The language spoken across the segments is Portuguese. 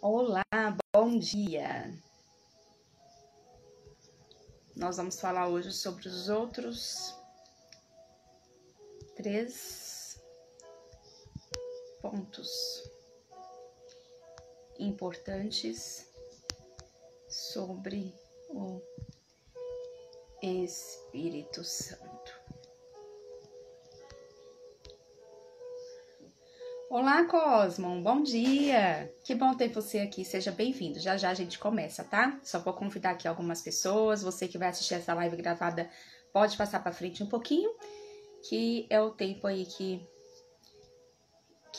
Olá, bom dia! Nós vamos falar hoje sobre os outros 3 pontos importantes sobre o Espírito Santo. Olá, Cosmo, bom dia! Que bom ter você aqui, seja bem-vindo. Já já a gente começa, tá? Só vou convidar aqui algumas pessoas. Você que vai assistir essa live gravada pode passar para frente um pouquinho, que é o tempo aí que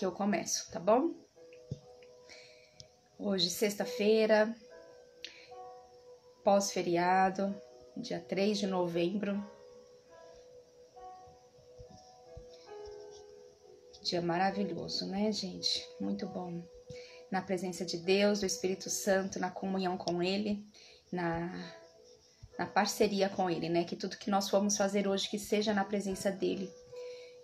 eu começo, tá bom? Hoje, sexta-feira, pós-feriado, dia 3 de novembro. Dia maravilhoso, né, gente? Muito bom. Na presença de Deus, do Espírito Santo, na comunhão com Ele, na parceria com Ele, né? Que tudo que nós formos fazer hoje, que seja na presença dEle,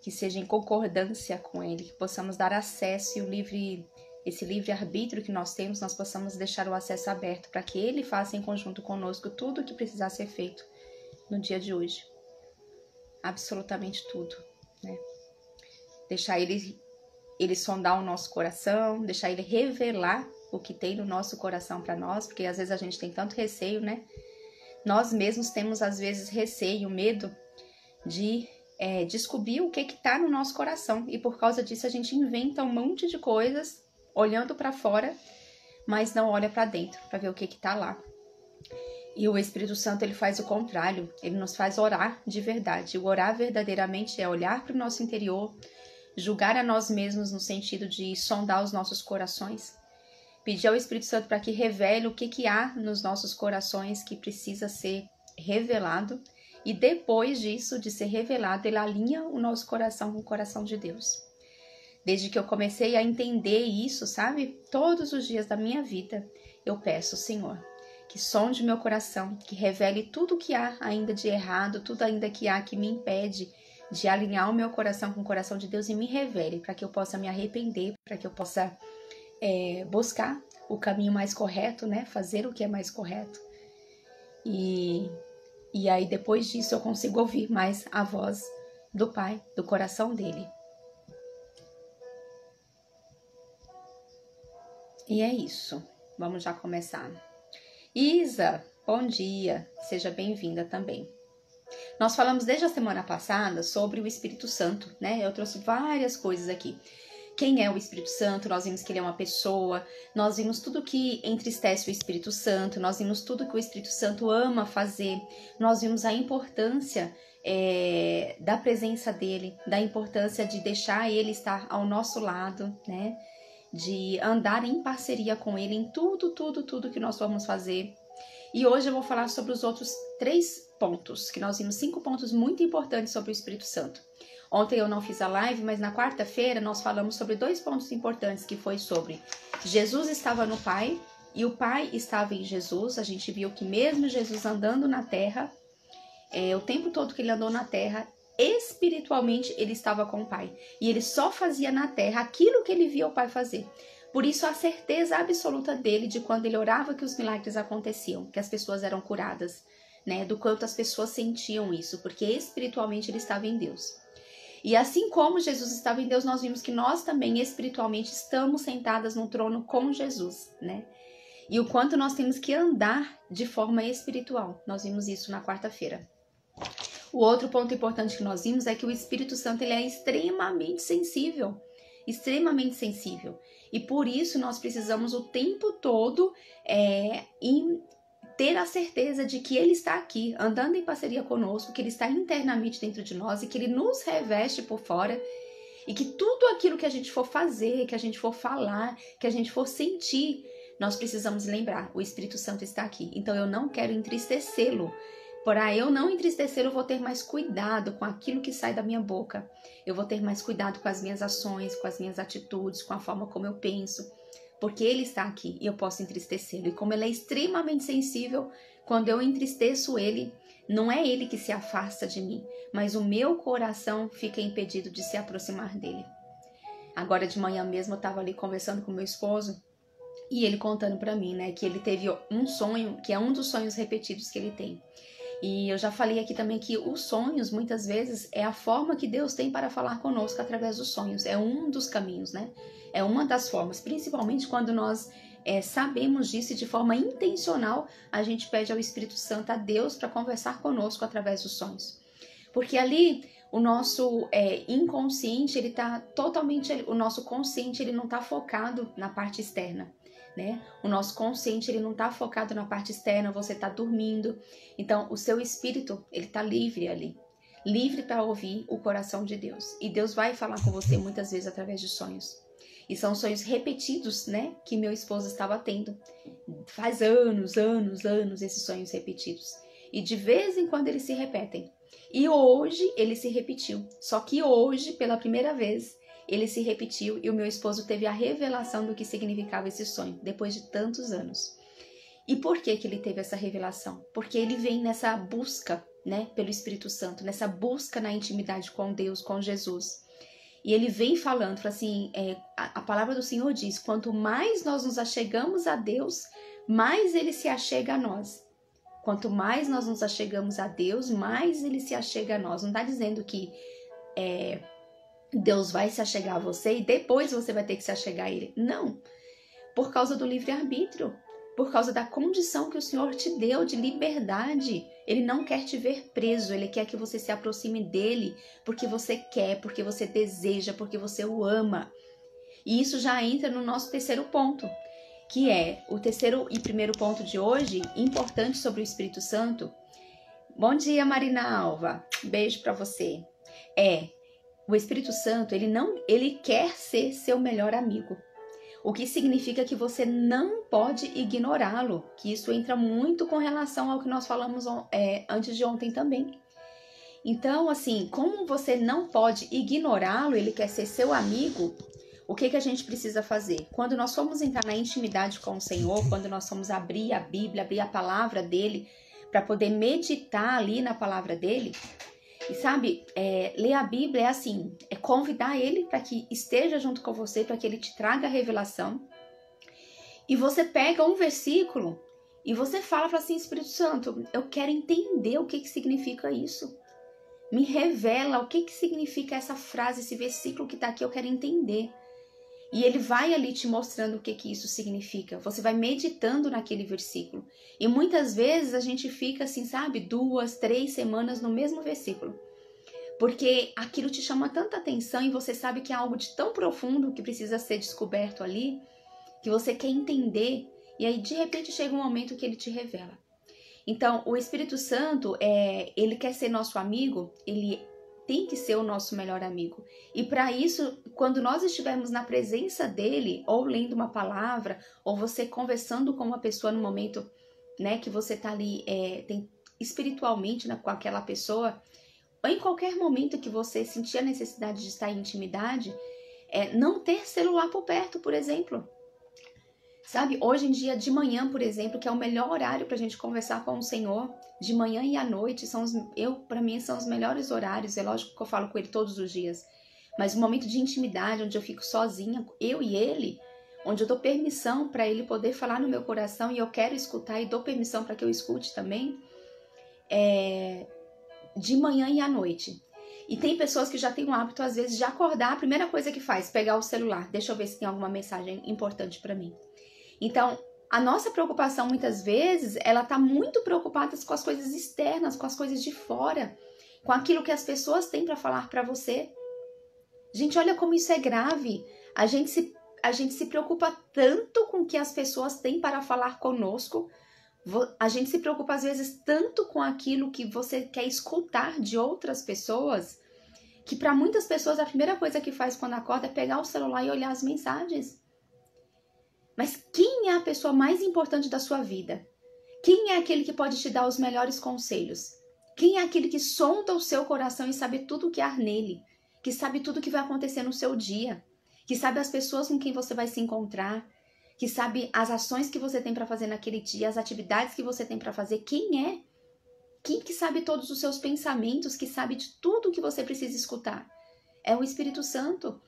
que seja em concordância com Ele, que possamos dar acesso e esse livre-arbítrio que nós temos, nós possamos deixar o acesso aberto para que Ele faça em conjunto conosco tudo o que precisar ser feito no dia de hoje. Absolutamente tudo, né? Deixar ele sondar o nosso coração, deixar ele revelar o que tem no nosso coração para nós, porque às vezes a gente tem tanto receio, né? Nós mesmos temos às vezes receio, medo de descobrir o que está no nosso coração, e por causa disso a gente inventa um monte de coisas olhando para fora, mas não olha para dentro para ver o que está lá. E o Espírito Santo, ele faz o contrário, ele nos faz orar de verdade. O orar verdadeiramente é olhar para o nosso interior, julgar a nós mesmos no sentido de sondar os nossos corações, pedir ao Espírito Santo para que revele o que há nos nossos corações que precisa ser revelado, e depois disso, de ser revelado, ele alinha o nosso coração com o coração de Deus. Desde que eu comecei a entender isso, sabe? Todos os dias da minha vida, eu peço, Senhor, que sonde meu coração, que revele tudo o que há ainda de errado, tudo ainda que há que me impede de alinhar o meu coração com o coração de Deus, e me revele para que eu possa me arrepender, para que eu possa buscar o caminho mais correto, né? Fazer o que é mais correto. E aí depois disso eu consigo ouvir mais a voz do Pai, do coração dele. E é isso. Vamos já começar. Isa, bom dia. Seja bem-vinda também. Nós falamos desde a semana passada sobre o Espírito Santo, né? Eu trouxe várias coisas aqui. Quem é o Espírito Santo? Nós vimos que ele é uma pessoa, nós vimos tudo que entristece o Espírito Santo, nós vimos tudo que o Espírito Santo ama fazer, nós vimos a importância da presença dele, da importância de deixar ele estar ao nosso lado, né? De andar em parceria com ele em tudo que nós vamos fazer. E hoje eu vou falar sobre os outros 3 pontos, que nós vimos 5 pontos muito importantes sobre o Espírito Santo. Ontem eu não fiz a live, mas na quarta-feira nós falamos sobre 2 pontos importantes, que foi sobre Jesus estava no Pai e o Pai estava em Jesus. A gente viu que mesmo Jesus andando na terra, o tempo todo que ele andou na terra, espiritualmente ele estava com o Pai. E ele só fazia na terra aquilo que ele via o Pai fazer. Por isso a certeza absoluta dele de quando ele orava que os milagres aconteciam, que as pessoas eram curadas, né? Do quanto as pessoas sentiam isso, porque espiritualmente ele estava em Deus. E assim como Jesus estava em Deus, nós vimos que nós também espiritualmente estamos sentadas no trono com Jesus, né? E o quanto nós temos que andar de forma espiritual. Nós vimos isso na quarta-feira. O outro ponto importante que nós vimos é que o Espírito Santo ele é extremamente sensível. Extremamente sensível. E por isso nós precisamos o tempo todo ter a certeza de que ele está aqui, andando em parceria conosco, que ele está internamente dentro de nós e que ele nos reveste por fora, e que tudo aquilo que a gente for fazer, que a gente for falar, que a gente for sentir, nós precisamos lembrar, o Espírito Santo está aqui. Então eu não quero entristecê-lo. Para eu não entristecê-lo, eu vou ter mais cuidado com aquilo que sai da minha boca. Eu vou ter mais cuidado com as minhas ações, com as minhas atitudes, com a forma como eu penso. Porque ele está aqui e eu posso entristecê-lo. E como ele é extremamente sensível, quando eu entristeço ele, não é ele que se afasta de mim, mas o meu coração fica impedido de se aproximar dele. Agora de manhã mesmo eu estava ali conversando com meu esposo E ele contando pra mim, né, que ele teve um sonho, que é um dos sonhos repetidos que ele tem. E eu já falei aqui também que os sonhos, muitas vezes, é a forma que Deus tem para falar conosco através dos sonhos. É um dos caminhos, né? É uma das formas, principalmente quando nós sabemos disso e de forma intencional, a gente pede ao Espírito Santo, a Deus, para conversar conosco através dos sonhos. Porque ali o nosso inconsciente, ele tá totalmente, o nosso consciente, ele não tá focado na parte externa, né? O nosso consciente, ele não tá focado na parte externa, você tá dormindo. Então, o seu espírito, ele tá livre ali, livre para ouvir o coração de Deus. E Deus vai falar com você muitas vezes através de sonhos. E são sonhos repetidos, né, que meu esposo estava tendo. Faz anos esses sonhos repetidos. E de vez em quando eles se repetem. E hoje ele se repetiu. Só que hoje, pela primeira vez, ele se repetiu e o meu esposo teve a revelação do que significava esse sonho, depois de tantos anos. E por que que ele teve essa revelação? Porque ele vem nessa busca, né, pelo Espírito Santo, nessa busca na intimidade com Deus, com Jesus. E ele vem falando, assim, a palavra do Senhor diz, quanto mais nós nos achegamos a Deus, mais ele se achega a nós. Quanto mais nós nos achegamos a Deus, mais ele se achega a nós. Não está dizendo que Deus vai se achegar a você e depois você vai ter que se achegar a ele. Não. Por causa do livre-arbítrio. Por causa da condição que o Senhor te deu de liberdade. Ele não quer te ver preso. Ele quer que você se aproxime dele porque você quer, porque você deseja, porque você o ama. E isso já entra no nosso terceiro ponto, que é o terceiro e primeiro ponto de hoje, importante sobre o Espírito Santo. Bom dia, Marina Alva. Beijo pra você. O Espírito Santo, ele quer ser seu melhor amigo. O que significa que você não pode ignorá-lo, que isso entra muito com relação ao que nós falamos antes de ontem também. Então, assim, como você não pode ignorá-lo, ele quer ser seu amigo, o que a gente precisa fazer? Quando nós formos entrar na intimidade com o Senhor, quando nós formos abrir a Bíblia, abrir a palavra dele, para poder meditar ali na palavra dele, e sabe, ler a Bíblia é assim, é convidar ele para que esteja junto com você, para que ele te traga a revelação. E você pega um versículo e você fala para assim, Espírito Santo, eu quero entender o que significa isso. Me revela o que significa essa frase, esse versículo que está aqui, eu quero entender. E ele vai ali te mostrando o que isso significa. Você vai meditando naquele versículo. E muitas vezes a gente fica assim, sabe, 2, 3 semanas no mesmo versículo. Porque aquilo te chama tanta atenção e você sabe que é algo de tão profundo que precisa ser descoberto ali, que você quer entender. E aí, de repente, chega um momento que ele te revela. Então, o Espírito Santo, ele quer ser nosso amigo, ele tem que ser o nosso melhor amigo. E para isso, quando nós estivermos na presença dele, ou lendo uma palavra, ou você conversando com uma pessoa no momento, né, que você tá ali espiritualmente com aquela pessoa, ou em qualquer momento que você sentir a necessidade de estar em intimidade, não ter celular por perto, por exemplo. Sabe, hoje em dia, de manhã, por exemplo, que é o melhor horário para a gente conversar com o Senhor, de manhã e à noite, para mim, são os melhores horários. É lógico que eu falo com ele todos os dias, mas um momento de intimidade, onde eu fico sozinha, eu e ele, onde eu dou permissão para ele poder falar no meu coração e eu quero escutar e dou permissão para que eu escute também, de manhã e à noite. E tem pessoas que já têm o hábito, às vezes, de acordar, a primeira coisa que faz, pegar o celular. Deixa eu ver se tem alguma mensagem importante para mim. Então, a nossa preocupação, muitas vezes, ela tá muito preocupada com as coisas externas, com as coisas de fora, com aquilo que as pessoas têm para falar para você. Gente, olha como isso é grave. A gente se preocupa tanto com o que as pessoas têm para falar conosco. A gente se preocupa, às vezes, tanto com aquilo que você quer escutar de outras pessoas, que para muitas pessoas a primeira coisa que faz quando acorda é pegar o celular e olhar as mensagens. Mas quem é a pessoa mais importante da sua vida? Quem é aquele que pode te dar os melhores conselhos? Quem é aquele que sonda o seu coração e sabe tudo o que há nele? Que sabe tudo o que vai acontecer no seu dia? Que sabe as pessoas com quem você vai se encontrar? Que sabe as ações que você tem para fazer naquele dia, as atividades que você tem para fazer? Quem é? Quem que sabe todos os seus pensamentos, que sabe de tudo o que você precisa escutar? É o Espírito Santo.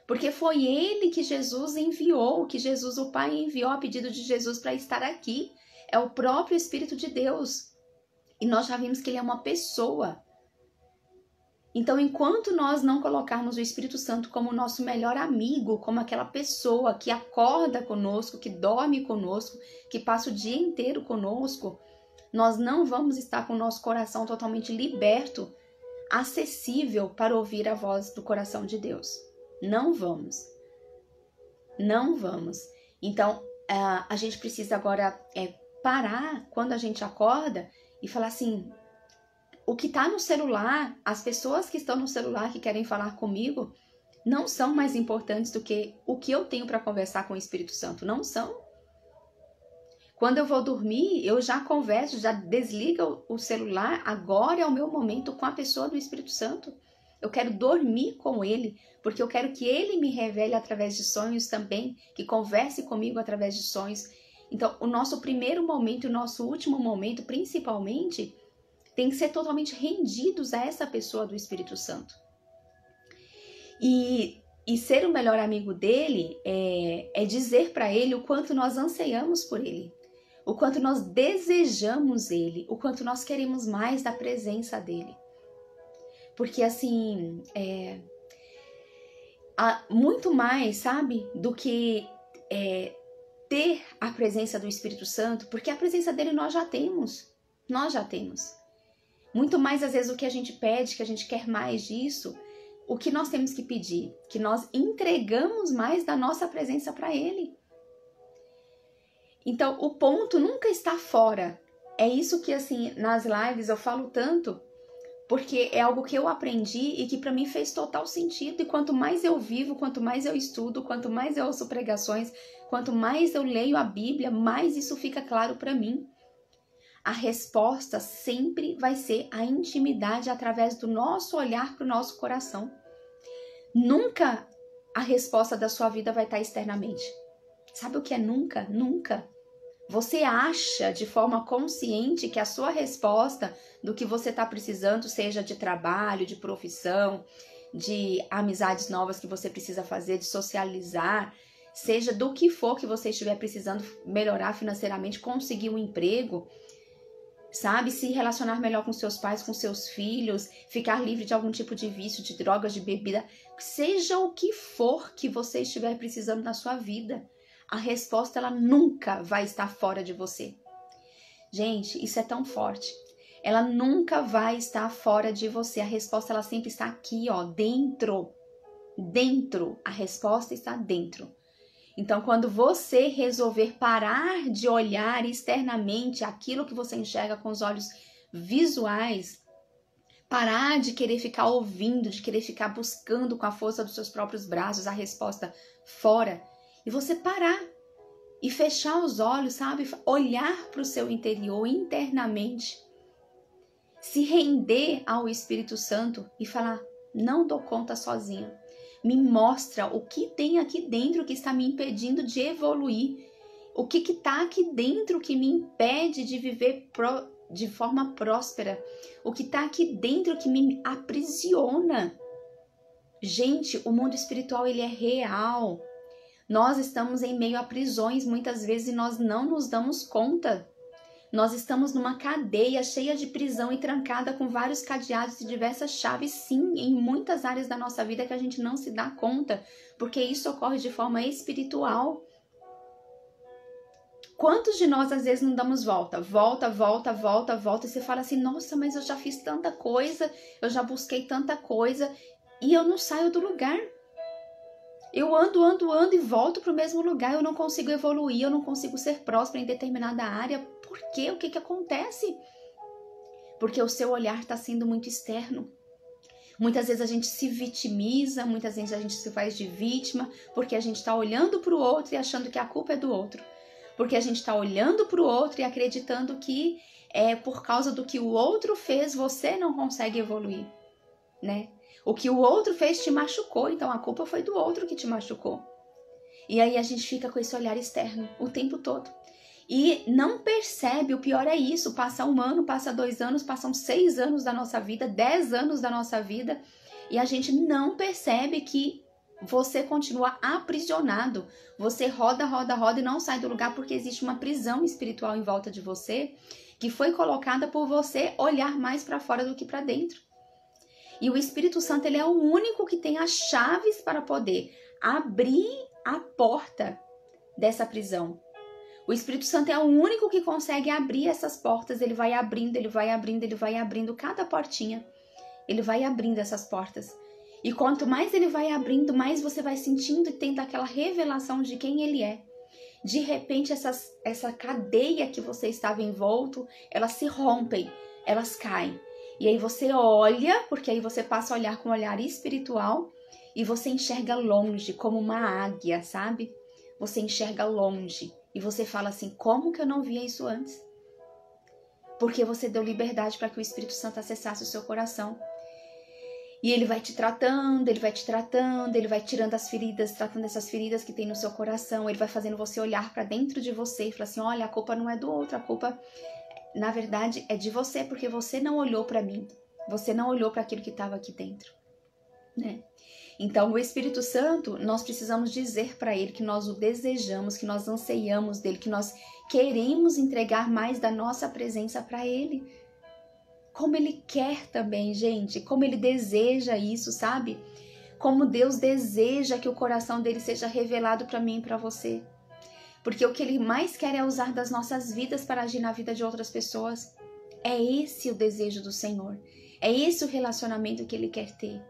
Porque foi ele que Jesus enviou, que Jesus, o Pai, enviou a pedido de Jesus para estar aqui. É o próprio Espírito de Deus. E nós já vimos que ele é uma pessoa. Então, enquanto nós não colocarmos o Espírito Santo como nosso melhor amigo, como aquela pessoa que acorda conosco, que dorme conosco, que passa o dia inteiro conosco, nós não vamos estar com o nosso coração totalmente liberto, acessível para ouvir a voz do coração de Deus. Não vamos. Não vamos. Então, a gente precisa agora parar quando a gente acorda e falar assim, o que está no celular, as pessoas que estão no celular que querem falar comigo, não são mais importantes do que o que eu tenho para conversar com o Espírito Santo. Não são. Quando eu vou dormir, eu já converso, já desliga o celular. Agora é o meu momento com a pessoa do Espírito Santo. Eu quero dormir com ele, porque eu quero que ele me revele através de sonhos também, que converse comigo através de sonhos. Então, o nosso primeiro momento e o nosso último momento, principalmente, tem que ser totalmente rendidos a essa pessoa do Espírito Santo. E ser o melhor amigo dele é dizer para ele o quanto nós anseiamos por ele, o quanto nós desejamos ele, o quanto nós queremos mais da presença dele. Porque assim, muito mais, sabe, do que ter a presença do Espírito Santo, porque a presença dele nós já temos. Muito mais, às vezes, o que a gente pede, que a gente quer mais disso, o que nós temos que pedir? Que nós entregamos mais da nossa presença para ele. Então, o ponto nunca está fora. É isso que, assim, nas lives eu falo tanto, porque é algo que eu aprendi e que para mim fez total sentido. E quanto mais eu vivo, quanto mais eu estudo, quanto mais eu ouço pregações, quanto mais eu leio a Bíblia, mais isso fica claro para mim. A resposta sempre vai ser a intimidade através do nosso olhar para o nosso coração. Nunca a resposta da sua vida vai estar externamente. Sabe o que é nunca? Nunca. Você acha de forma consciente que a sua resposta do que você está precisando, seja de trabalho, de profissão, de amizades novas que você precisa fazer, de socializar, seja do que for que você estiver precisando melhorar financeiramente, conseguir um emprego, sabe, se relacionar melhor com seus pais, com seus filhos, ficar livre de algum tipo de vício, de drogas, de bebida, seja o que for que você estiver precisando na sua vida, a resposta ela nunca vai estar fora de você. Gente, isso é tão forte. Ela nunca vai estar fora de você. A resposta ela sempre está aqui, ó, dentro. Dentro. A resposta está dentro. Então, quando você resolver parar de olhar externamente aquilo que você enxerga com os olhos visuais, parar de querer ficar ouvindo, de querer ficar buscando com a força dos seus próprios braços a resposta fora, e você parar e fechar os olhos, sabe? Olhar para o seu interior internamente, se render ao Espírito Santo e falar, não dou conta sozinha. Me mostra o que tem aqui dentro que está me impedindo de evoluir. O que está aqui dentro que me impede de viver de forma próspera. O que está aqui dentro que me aprisiona. Gente, o mundo espiritual ele é real. Nós estamos em meio a prisões muitas vezes e nós não nos damos conta. Nós estamos numa cadeia cheia de prisão e trancada com vários cadeados e diversas chaves, sim, em muitas áreas da nossa vida que a gente não se dá conta, porque isso ocorre de forma espiritual. Quantos de nós às vezes não damos volta, e você fala assim, nossa, mas eu já fiz tanta coisa, eu já busquei tanta coisa e eu não saio do lugar. Eu ando e volto para o mesmo lugar, eu não consigo evoluir, eu não consigo ser próspera em determinada área. Por quê? O que acontece? Porque o seu olhar está sendo muito externo. Muitas vezes a gente se vitimiza, muitas vezes a gente se faz de vítima, porque a gente está olhando para o outro e achando que a culpa é do outro. Porque a gente está olhando para o outro e acreditando que por causa do que o outro fez, você não consegue evoluir, né? O que o outro fez te machucou, então a culpa foi do outro que te machucou. E aí a gente fica com esse olhar externo o tempo todo. E não percebe, o pior é isso, passa 1 ano, passa 2 anos, passam 6 anos da nossa vida, 10 anos da nossa vida, e a gente não percebe que você continua aprisionado. Você roda, roda, roda e não sai do lugar porque existe uma prisão espiritual em volta de você que foi colocada por você olhar mais para fora do que para dentro. E o Espírito Santo, ele é o único que tem as chaves para poder abrir a porta dessa prisão. O Espírito Santo é o único que consegue abrir essas portas. Ele vai abrindo, ele vai abrindo, ele vai abrindo cada portinha. Ele vai abrindo essas portas. E quanto mais ele vai abrindo, mais você vai sentindo e tendo aquela revelação de quem ele é. De repente, essa cadeia que você estava envolto, elas se rompem, elas caem. E aí você olha, porque aí você passa a olhar com um olhar espiritual e você enxerga longe, como uma águia, sabe? Você enxerga longe e você fala assim, como que eu não via isso antes? Porque você deu liberdade para que o Espírito Santo acessasse o seu coração. E ele vai te tratando, ele vai te tratando, ele vai tirando as feridas, tratando essas feridas que tem no seu coração. Ele vai fazendo você olhar para dentro de você e falar assim, olha, a culpa não é do outro, a culpa, na verdade, é de você, porque você não olhou para mim. Você não olhou para aquilo que estava aqui dentro, né? Então, o Espírito Santo, nós precisamos dizer para ele que nós o desejamos, que nós anseiamos dele, que nós queremos entregar mais da nossa presença para ele. Como ele quer também, gente, como ele deseja isso, sabe? Como Deus deseja que o coração dele seja revelado para mim e para você. Porque o que ele mais quer é usar das nossas vidas para agir na vida de outras pessoas. É esse o desejo do Senhor. É esse o relacionamento que ele quer ter,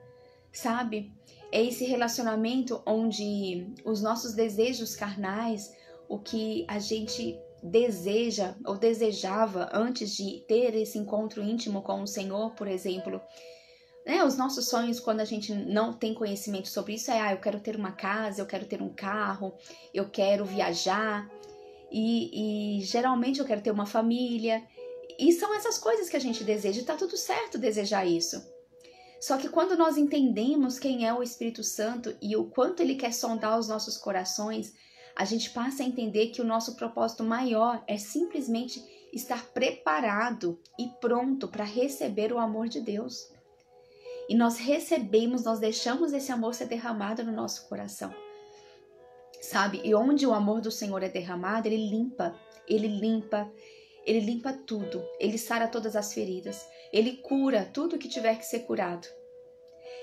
sabe? É esse relacionamento onde os nossos desejos carnais, o que a gente deseja ou desejava antes de ter esse encontro íntimo com o Senhor, por exemplo, né? Os nossos sonhos, quando a gente não tem conhecimento sobre isso, eu quero ter uma casa, eu quero ter um carro, eu quero viajar e geralmente eu quero ter uma família. E são essas coisas que a gente deseja e tá tudo certo desejar isso. Só que quando nós entendemos quem é o Espírito Santo e o quanto ele quer sondar os nossos corações, a gente passa a entender que o nosso propósito maior é simplesmente estar preparado e pronto para receber o amor de Deus. E nós recebemos, nós deixamos esse amor ser derramado no nosso coração, sabe? E onde o amor do Senhor é derramado, ele limpa tudo, ele sara todas as feridas, ele cura tudo que tiver que ser curado.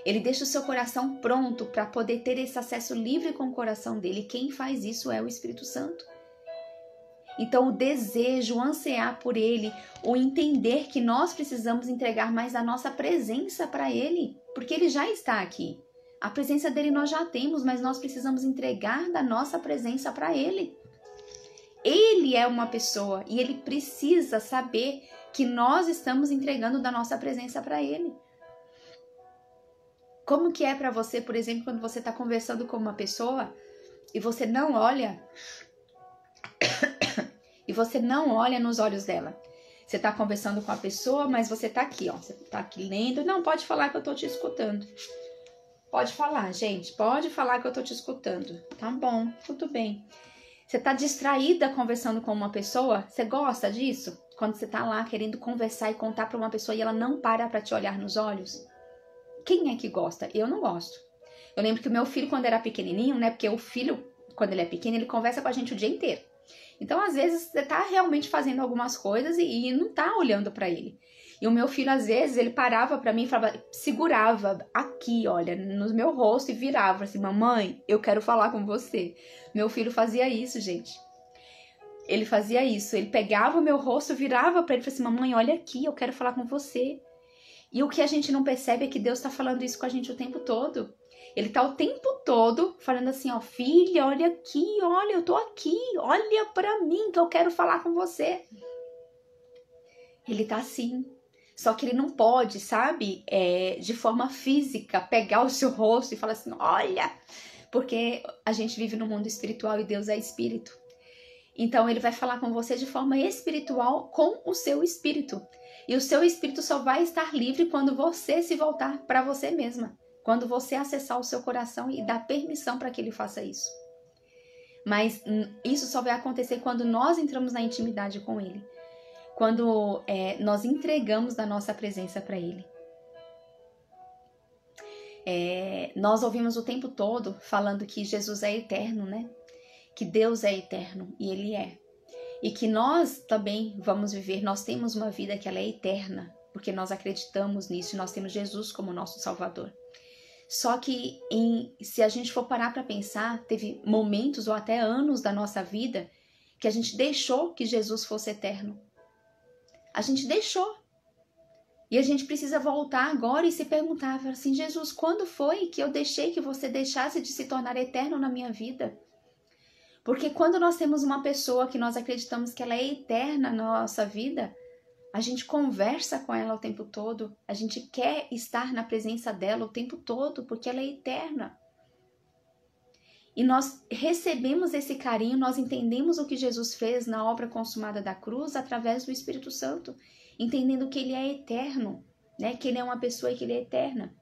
Ele deixa o seu coração pronto para poder ter esse acesso livre com o coração dele. Quem faz isso é o Espírito Santo. Então o desejo, o ansiar por ele, o entender que nós precisamos entregar mais da nossa presença para ele, porque ele já está aqui. A presença dele nós já temos, mas nós precisamos entregar da nossa presença para ele. Ele é uma pessoa e ele precisa saber que nós estamos entregando da nossa presença para ele. Como que é para você, por exemplo, quando você está conversando com uma pessoa e você não olha nos olhos dela? Você está conversando com a pessoa, mas você está aqui, ó. Você está aqui lendo. Não, pode falar que eu estou te escutando. Pode falar, gente. Pode falar que eu estou te escutando. Tá bom, tudo bem. Você está distraída conversando com uma pessoa? Você gosta disso? Quando você está lá querendo conversar e contar para uma pessoa e ela não para te olhar nos olhos? Quem é que gosta? Eu não gosto. Eu lembro que o meu filho, quando era pequenininho, né? Porque o filho, quando ele é pequeno, ele conversa com a gente o dia inteiro. Então, às vezes, você tá realmente fazendo algumas coisas e não tá olhando para ele. E o meu filho, às vezes, ele parava para mim e falava, segurava aqui, olha, no meu rosto e virava assim, mamãe, eu quero falar com você. Meu filho fazia isso, gente. Ele fazia isso. Ele pegava o meu rosto, virava para ele e falava assim, mamãe, olha aqui, eu quero falar com você. E o que a gente não percebe é que Deus está falando isso com a gente o tempo todo. Ele está o tempo todo falando assim, ó, filha, olha aqui, olha, eu tô aqui, olha para mim que eu quero falar com você. Ele tá assim. Só que ele não pode, sabe, de forma física, pegar o seu rosto e falar assim, olha, porque a gente vive no mundo espiritual e Deus é espírito. Então ele vai falar com você de forma espiritual com o seu espírito. E o seu espírito só vai estar livre quando você se voltar para você mesma. Quando você acessar o seu coração e dar permissão para que ele faça isso. Mas isso só vai acontecer quando nós entramos na intimidade com ele. Quando nós entregamos da nossa presença para ele. Nós ouvimos o tempo todo falando que Jesus é eterno, né? Que Deus é eterno, e Ele é. E que nós também vamos viver, nós temos uma vida que ela é eterna, porque nós acreditamos nisso e nós temos Jesus como nosso Salvador. Só que se a gente for parar para pensar, teve momentos ou até anos da nossa vida que a gente deixou que Jesus fosse eterno. A gente deixou. E a gente precisa voltar agora e se perguntar assim, Jesus, quando foi que eu deixei que você deixasse de se tornar eterno na minha vida? Porque quando nós temos uma pessoa que nós acreditamos que ela é eterna na nossa vida, a gente conversa com ela o tempo todo, a gente quer estar na presença dela o tempo todo, porque ela é eterna. E nós recebemos esse carinho, nós entendemos o que Jesus fez na obra consumada da cruz através do Espírito Santo, entendendo que Ele é eterno, né? Que Ele é uma pessoa e que Ele é eterna.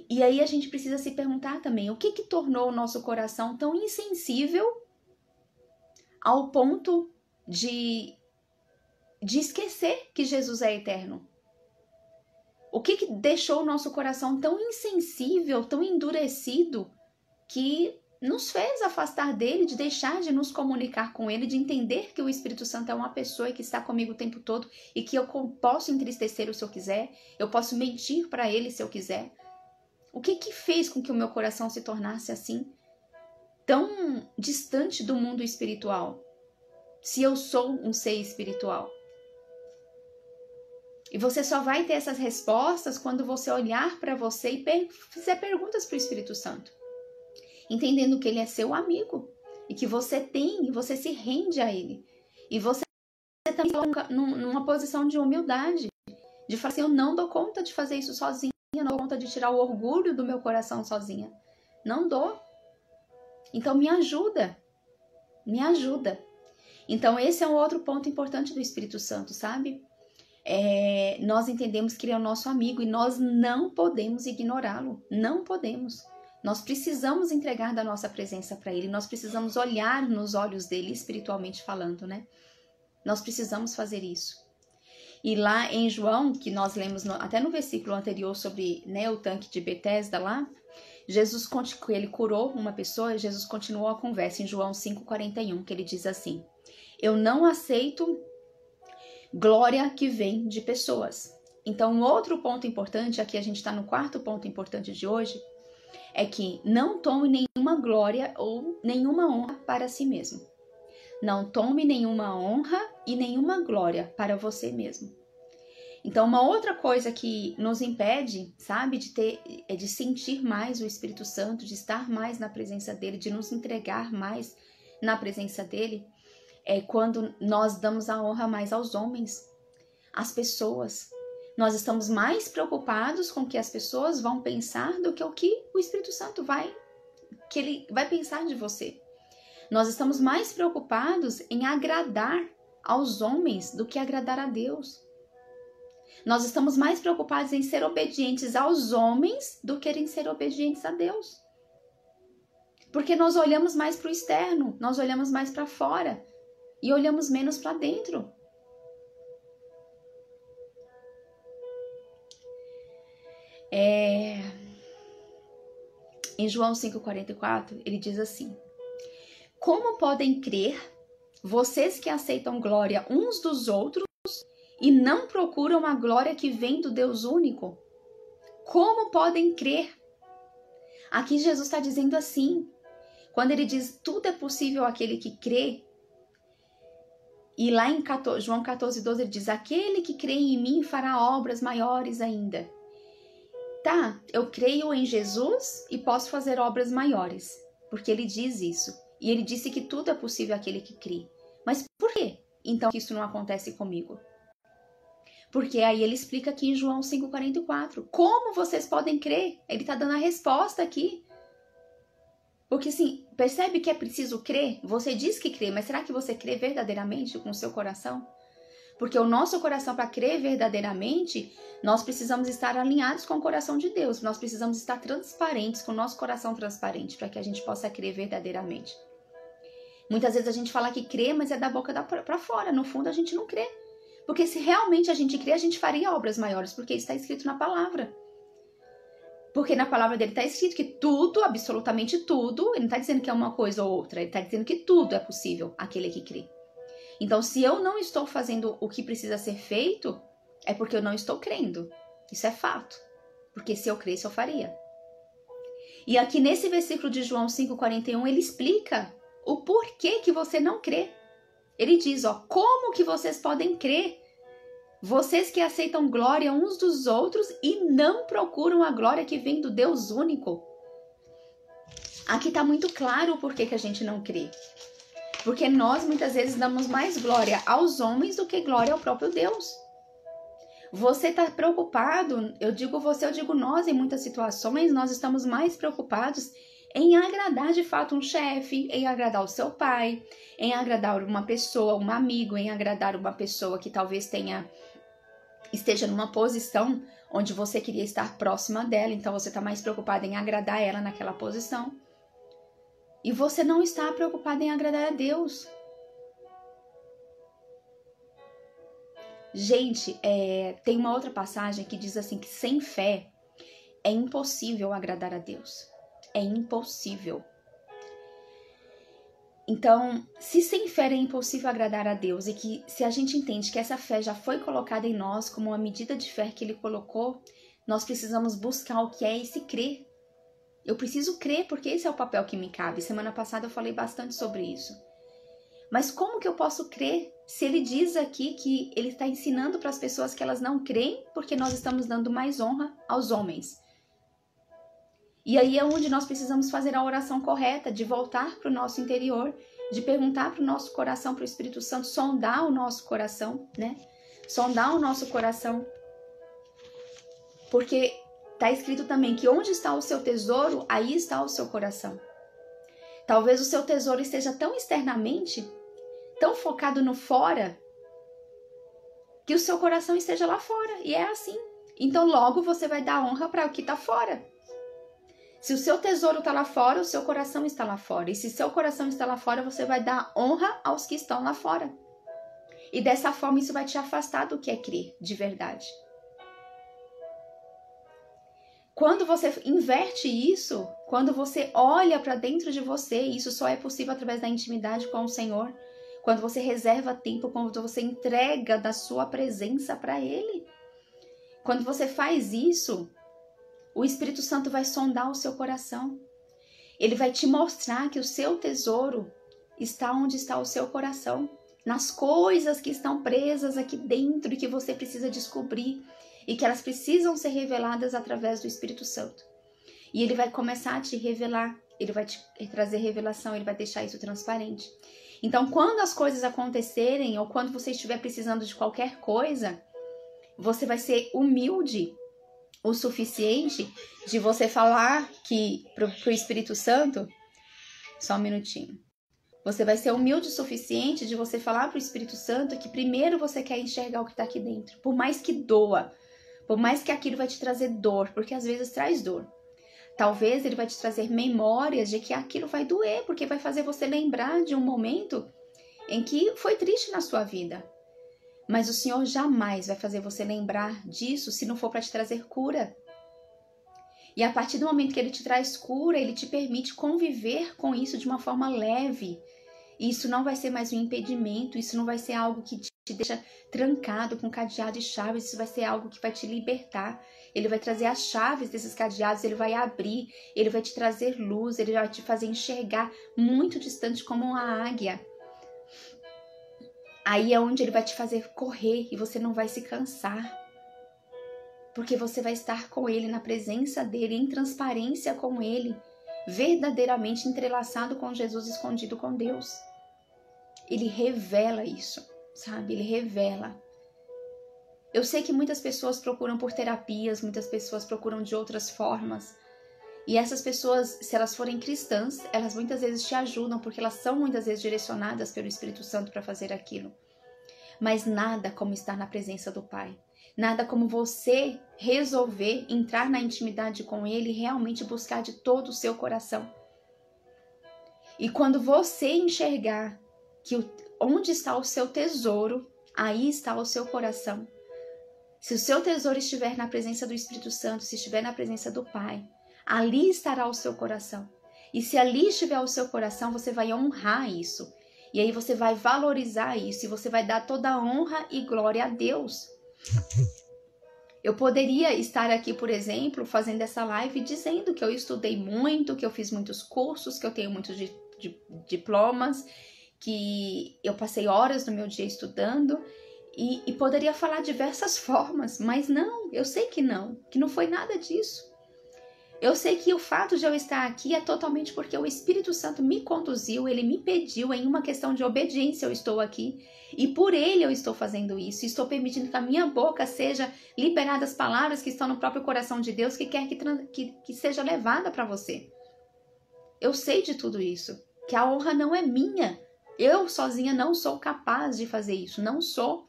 E aí a gente precisa se perguntar também, o que tornou o nosso coração tão insensível ao ponto de esquecer que Jesus é eterno? O que deixou o nosso coração tão insensível, tão endurecido, que nos fez afastar dele, de deixar de nos comunicar com ele, de entender que o Espírito Santo é uma pessoa e que está comigo o tempo todo e que eu posso entristecer se eu quiser, eu posso mentir para ele se eu quiser? O que fez com que o meu coração se tornasse assim, tão distante do mundo espiritual, se eu sou um ser espiritual? E você só vai ter essas respostas quando você olhar para você e fizer perguntas para o Espírito Santo, entendendo que ele é seu amigo e que você se rende a ele. E você também está numa posição de humildade, de falar assim, eu não dou conta de fazer isso sozinha, eu não dou conta de tirar o orgulho do meu coração sozinha. Não dou. Então me ajuda. Me ajuda. Então esse é um outro ponto importante do Espírito Santo, sabe? Nós entendemos que ele é o nosso amigo e nós não podemos ignorá-lo. Não podemos. Nós precisamos entregar da nossa presença para ele. Nós precisamos olhar nos olhos dele, espiritualmente falando, né? Nós precisamos fazer isso. E lá em João, que nós lemos até no versículo anterior sobre, né, o tanque de Betesda lá, Jesus, ele curou uma pessoa, Jesus continuou a conversa em João 5,41, que ele diz assim, eu não aceito glória que vem de pessoas. Então, um outro ponto importante, aqui a gente está no quarto ponto importante de hoje, é que não tome nenhuma glória ou nenhuma honra para si mesmo. Não tome nenhuma honra e nenhuma glória para você mesmo. Então, uma outra coisa que nos impede, sabe, de sentir mais o Espírito Santo, de estar mais na presença dele, de nos entregar mais na presença dele, é quando nós damos a honra mais aos homens, às pessoas. Nós estamos mais preocupados com o que as pessoas vão pensar do que o que o Espírito Santo vai pensar de você. Nós estamos mais preocupados em agradar aos homens do que agradar a Deus. Nós estamos mais preocupados em ser obedientes aos homens do que em ser obedientes a Deus. Porque nós olhamos mais para o externo, nós olhamos mais para fora e olhamos menos para dentro. Em João 5,44, ele diz assim, como podem crer vocês que aceitam glória uns dos outros e não procuram a glória que vem do Deus único? Como podem crer? Aqui Jesus está dizendo assim, quando ele diz tudo é possível àquele que crê, e lá em João 14,12 ele diz, aquele que crê em mim fará obras maiores ainda. Tá, eu creio em Jesus e posso fazer obras maiores, porque ele diz isso. E ele disse que tudo é possível àquele que crê. Mas por quê, então, que isso não acontece comigo? Porque aí ele explica aqui em João 5,44. Como vocês podem crer? Ele está dando a resposta aqui. Porque assim, percebe que é preciso crer? Você diz que crê, mas será que você crê verdadeiramente com o seu coração? Porque o nosso coração, para crer verdadeiramente, nós precisamos estar alinhados com o coração de Deus. Nós precisamos estar transparentes, com o nosso coração transparente, para que a gente possa crer verdadeiramente. Muitas vezes a gente fala que crê, mas é da boca para fora. No fundo, a gente não crê. Porque se realmente a gente crê, a gente faria obras maiores, porque isso está escrito na palavra. Porque na palavra dele está escrito que tudo, absolutamente tudo, ele não está dizendo que é uma coisa ou outra, ele está dizendo que tudo é possível àquele que crê. Então, se eu não estou fazendo o que precisa ser feito, é porque eu não estou crendo. Isso é fato. Porque se eu cresce, eu faria. E aqui nesse versículo de João 5,41, ele explica o porquê que você não crê. Ele diz, como que vocês podem crer? Vocês que aceitam glória uns dos outros e não procuram a glória que vem do Deus único. Aqui está muito claro o porquê que a gente não crê. Porque nós muitas vezes damos mais glória aos homens do que glória ao próprio Deus. Você está preocupado, eu digo nós, em muitas situações, nós estamos mais preocupados em agradar de fato um chefe, em agradar o seu pai, em agradar uma pessoa, um amigo, em agradar uma pessoa que talvez esteja numa posição onde você queria estar próxima dela, então você está mais preocupado em agradar ela naquela posição. E você não está preocupado em agradar a Deus. Gente, tem uma outra passagem que diz assim que sem fé é impossível agradar a Deus. É impossível. Então, se sem fé é impossível agradar a Deus e que se a gente entende que essa fé já foi colocada em nós como uma medida de fé que Ele colocou, nós precisamos buscar o que é esse crer. Eu preciso crer porque esse é o papel que me cabe. Semana passada eu falei bastante sobre isso. Mas como que eu posso crer se Ele diz aqui que Ele está ensinando para as pessoas que elas não creem porque nós estamos dando mais honra aos homens? E aí é onde nós precisamos fazer a oração correta, de voltar para o nosso interior, de perguntar para o nosso coração, para o Espírito Santo, sondar o nosso coração, né? Sondar o nosso coração. Porque está escrito também que onde está o seu tesouro, aí está o seu coração. Talvez o seu tesouro esteja tão externamente, tão focado no fora, que o seu coração esteja lá fora. E é assim. Então logo você vai dar honra para o que está fora. Se o seu tesouro está lá fora, o seu coração está lá fora. E se seu coração está lá fora, você vai dar honra aos que estão lá fora. E dessa forma isso vai te afastar do que é crer de verdade. Quando você inverte isso, quando você olha para dentro de você, isso só é possível através da intimidade com o Senhor. Quando você reserva tempo, quando você entrega da sua presença para Ele. Quando você faz isso, o Espírito Santo vai sondar o seu coração. Ele vai te mostrar que o seu tesouro está onde está o seu coração. Nas coisas que estão presas aqui dentro e que você precisa descobrir. E que elas precisam ser reveladas através do Espírito Santo. E ele vai começar a te revelar. Ele vai te trazer revelação. Ele vai deixar isso transparente. Então, quando as coisas acontecerem ou quando você estiver precisando de qualquer coisa, você vai ser humilde o suficiente de você falar que pro Espírito Santo, só um minutinho, você vai ser humilde o suficiente de você falar pro Espírito Santo que primeiro você quer enxergar o que está aqui dentro, por mais que doa, por mais que aquilo vai te trazer dor, porque às vezes traz dor. Talvez ele vai te trazer memórias de que aquilo vai doer, porque vai fazer você lembrar de um momento em que foi triste na sua vida. Mas o Senhor jamais vai fazer você lembrar disso se não for para te trazer cura. E a partir do momento que Ele te traz cura, Ele te permite conviver com isso de uma forma leve. E isso não vai ser mais um impedimento, isso não vai ser algo que te deixa trancado com cadeado e chaves, isso vai ser algo que vai te libertar. Ele vai trazer as chaves desses cadeados, Ele vai abrir, Ele vai te trazer luz, Ele vai te fazer enxergar muito distante como uma águia. Aí é onde Ele vai te fazer correr e você não vai se cansar. Porque você vai estar com Ele, na presença dEle, em transparência com Ele, verdadeiramente entrelaçado com Jesus, escondido com Deus. Ele revela isso, sabe? Ele revela. Eu sei que muitas pessoas procuram por terapias, muitas pessoas procuram de outras formas. E essas pessoas, se elas forem cristãs, elas muitas vezes te ajudam, porque elas são muitas vezes direcionadas pelo Espírito Santo para fazer aquilo. Mas nada como estar na presença do Pai. Nada como você resolver entrar na intimidade com Ele e realmente buscar de todo o seu coração. E quando você enxergar que onde está o seu tesouro, aí está o seu coração. Se o seu tesouro estiver na presença do Espírito Santo, se estiver na presença do Pai, ali estará o seu coração. E se ali estiver o seu coração, você vai honrar isso. E aí você vai valorizar isso. E você vai dar toda a honra e glória a Deus. Eu poderia estar aqui, por exemplo, fazendo essa live dizendo que eu estudei muito, que eu fiz muitos cursos, que eu tenho muitos diplomas, que eu passei horas do meu dia estudando e poderia falar diversas formas, mas não, eu sei que não foi nada disso. Eu sei que o fato de eu estar aqui é totalmente porque o Espírito Santo me conduziu, ele me pediu, em uma questão de obediência eu estou aqui. E por ele eu estou fazendo isso. Estou permitindo que a minha boca seja liberada as palavras que estão no próprio coração de Deus, que quer que seja levada para você. Eu sei de tudo isso, que a honra não é minha. Eu sozinha não sou capaz de fazer isso, não sou.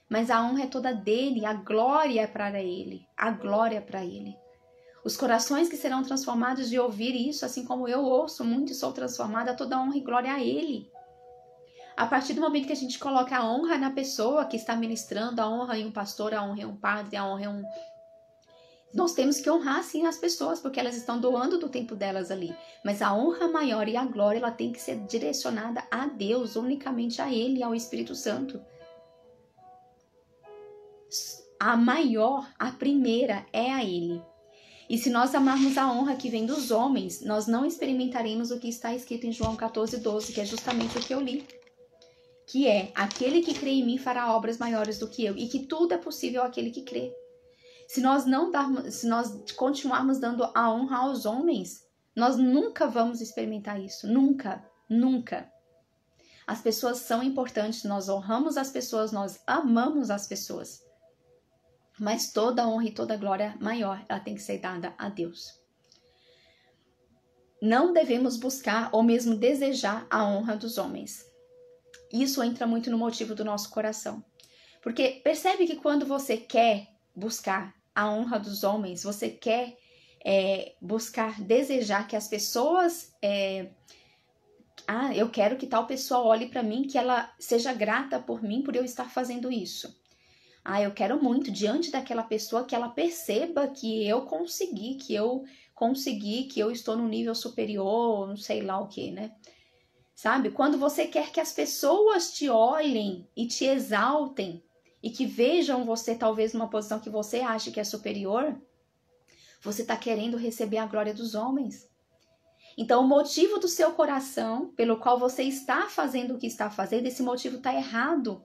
Mas a honra é toda dele, a glória é para ele, a glória é para ele. Os corações que serão transformados de ouvir isso, assim como eu ouço muito e sou transformada, toda honra e glória a Ele. A partir do momento que a gente coloca a honra na pessoa que está ministrando, a honra em um pastor, a honra em um padre, a honra em um... Nós temos que honrar sim as pessoas, porque elas estão doando do tempo delas ali. Mas a honra maior e a glória, ela tem que ser direcionada a Deus, unicamente a Ele e ao Espírito Santo. A maior, a primeira, é a Ele. E se nós amarmos a honra que vem dos homens, nós não experimentaremos o que está escrito em João 14:12, que é justamente o que eu li. Que é, aquele que crê em mim fará obras maiores do que eu, e que tudo é possível àquele que crê. Se nós continuarmos dando a honra aos homens, nós nunca vamos experimentar isso. Nunca, nunca. As pessoas são importantes, nós honramos as pessoas, nós amamos as pessoas. Mas toda a honra e toda a glória maior, ela tem que ser dada a Deus. Não devemos buscar ou mesmo desejar a honra dos homens. Isso entra muito no motivo do nosso coração. Porque percebe que quando você quer buscar a honra dos homens, você quer desejar que as pessoas... eu quero que tal pessoa olhe para mim, que ela seja grata por mim, por eu estar fazendo isso. Eu quero muito, diante daquela pessoa, que ela perceba que eu consegui, que eu estou no nível superior, não sei lá o que, né? Sabe? Quando você quer que as pessoas te olhem e te exaltem, e que vejam você talvez numa posição que você acha que é superior, você está querendo receber a glória dos homens. Então, o motivo do seu coração, pelo qual você está fazendo o que está fazendo, esse motivo está errado.